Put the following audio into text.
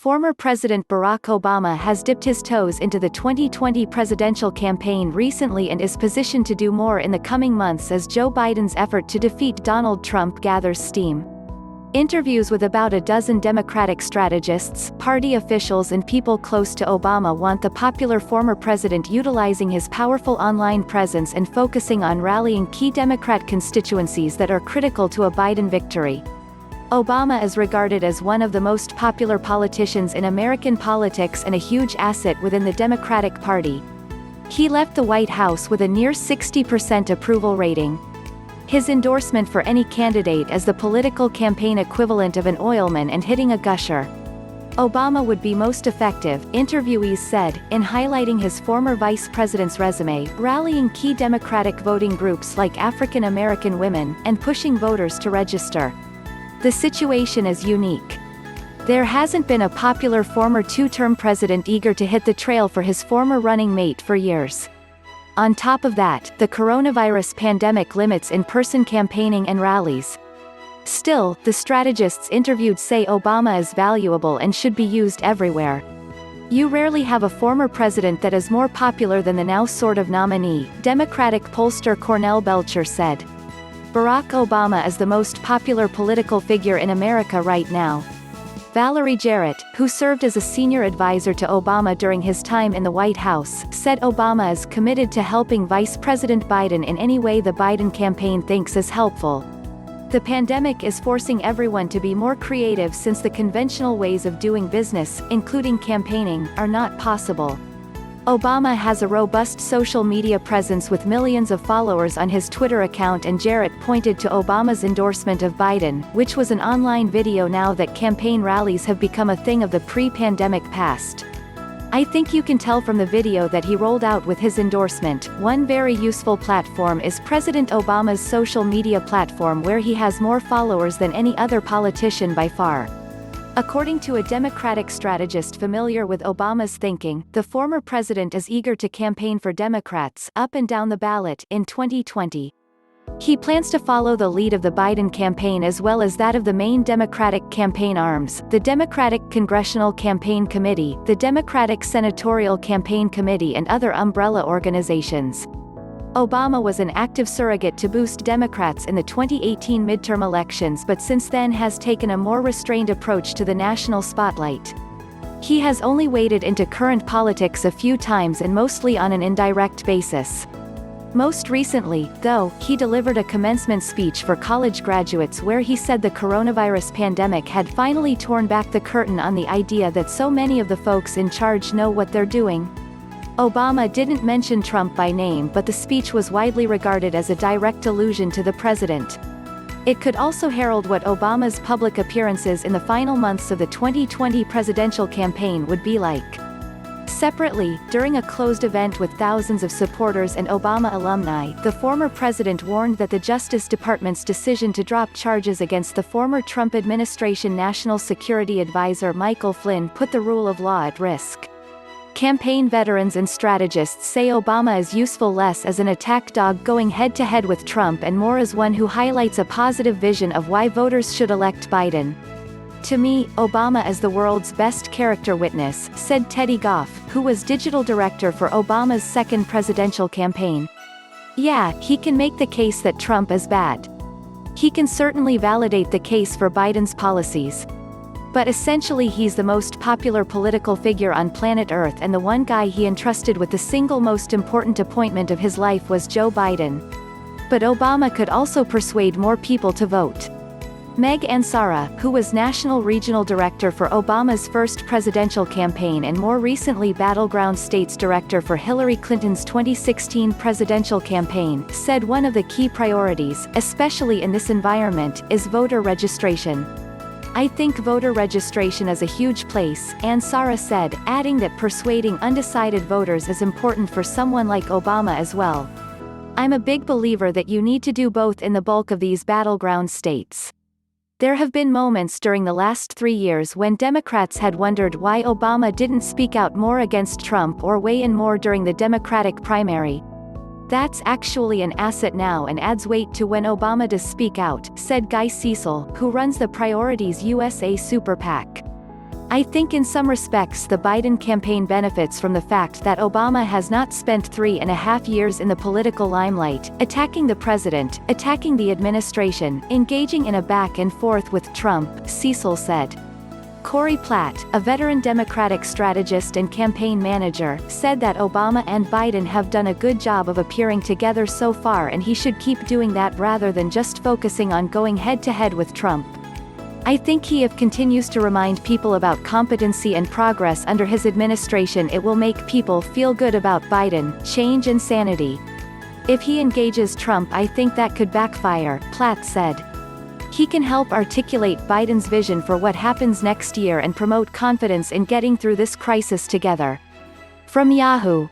former President Barack Obama has dipped his toes into the 2020 presidential campaign recently and is positioned to do more in the coming months as Joe Biden's effort to defeat Donald Trump gathers steam. Interviews with about a dozen Democratic strategists, party officials and people close to Obama want the popular former president utilizing his powerful online presence and focusing on rallying key Democrat constituencies that are critical to a Biden victory. Obama is regarded as one of the most popular politicians in American politics and a huge asset within the Democratic Party. He left the White House with a near 60% approval rating. His endorsement for any candidate is the political campaign equivalent of an oilman and hitting a gusher. Obama would be most effective, interviewees said, in highlighting his former vice president's resume, rallying key Democratic voting groups like African American women, and pushing voters to register. The situation is unique. There hasn't been a popular former two-term president eager to hit the trail for his former running mate for years. On top of that, the coronavirus pandemic limits in-person campaigning and rallies. Still, the strategists interviewed say Obama is valuable and should be used everywhere. You rarely have a former president that is more popular than the now sort of nominee, Democratic pollster Cornell Belcher said. Barack Obama is the most popular political figure in America right now. Valerie Jarrett, who served as a senior advisor to Obama during his time in the White House, said Obama is committed to helping Vice President Biden in any way the Biden campaign thinks is helpful. The pandemic is forcing everyone to be more creative since the conventional ways of doing business, including campaigning, are not possible. Obama has a robust social media presence with millions of followers on his Twitter account, and Jarrett pointed to Obama's endorsement of Biden, which was an online video now that campaign rallies have become a thing of the pre-pandemic past. I think you can tell from the video that he rolled out with his endorsement. One very useful platform is President Obama's social media platform, where he has more followers than any other politician by far. According to a Democratic strategist familiar with Obama's thinking, the former president is eager to campaign for Democrats up and down the ballot in 2020. He plans to follow the lead of the Biden campaign as well as that of the main Democratic campaign arms, the Democratic Congressional Campaign Committee, the Democratic Senatorial Campaign Committee and other umbrella organizations. Obama was an active surrogate to boost Democrats in the 2018 midterm elections, but since then has taken a more restrained approach to the national spotlight. He has only waded into current politics a few times and mostly on an indirect basis. Most recently, though, he delivered a commencement speech for college graduates where he said the coronavirus pandemic had finally torn back the curtain on the idea that so many of the folks in charge know what they're doing. Obama didn't mention Trump by name, but the speech was widely regarded as a direct allusion to the president. It could also herald what Obama's public appearances in the final months of the 2020 presidential campaign would be like. Separately, during a closed event with thousands of supporters and Obama alumni, the former president warned that the Justice Department's decision to drop charges against the former Trump administration National Security Advisor Michael Flynn put the rule of law at risk. Campaign veterans and strategists say Obama is useful less as an attack dog going head-to-head with Trump and more as one who highlights a positive vision of why voters should elect Biden. To me, Obama is the world's best character witness, said Teddy Goff, who was digital director for Obama's second presidential campaign. Yeah, he can make the case that Trump is bad. He can certainly validate the case for Biden's policies. But essentially he's the most popular political figure on planet Earth, and the one guy he entrusted with the single most important appointment of his life was Joe Biden. But Obama could also persuade more people to vote. Meg Ansara, who was National Regional Director for Obama's first presidential campaign and more recently Battleground States Director for Hillary Clinton's 2016 presidential campaign, said one of the key priorities, especially in this environment, is voter registration. I think voter registration is a huge place, Ansara said, adding that persuading undecided voters is important for someone like Obama as well. I'm a big believer that you need to do both in the bulk of these battleground states. There have been moments during the last 3 years when Democrats had wondered why Obama didn't speak out more against Trump or weigh in more during the Democratic primary. That's actually an asset now and adds weight to when Obama does speak out, said Guy Cecil, who runs the Priorities USA Super PAC. I think in some respects the Biden campaign benefits from the fact that Obama has not spent 3.5 years in the political limelight, attacking the president, attacking the administration, engaging in a back and forth with Trump, Cecil said. Corey Platt, a veteran Democratic strategist and campaign manager, said that Obama and Biden have done a good job of appearing together so far and he should keep doing that rather than just focusing on going head-to-head with Trump. I think he continues to remind people about competency and progress under his administration. It will make people feel good about Biden, change and sanity. If he engages Trump, I think that could backfire, Platt said. He can help articulate Biden's vision for what happens next year and promote confidence in getting through this crisis together. From Yahoo!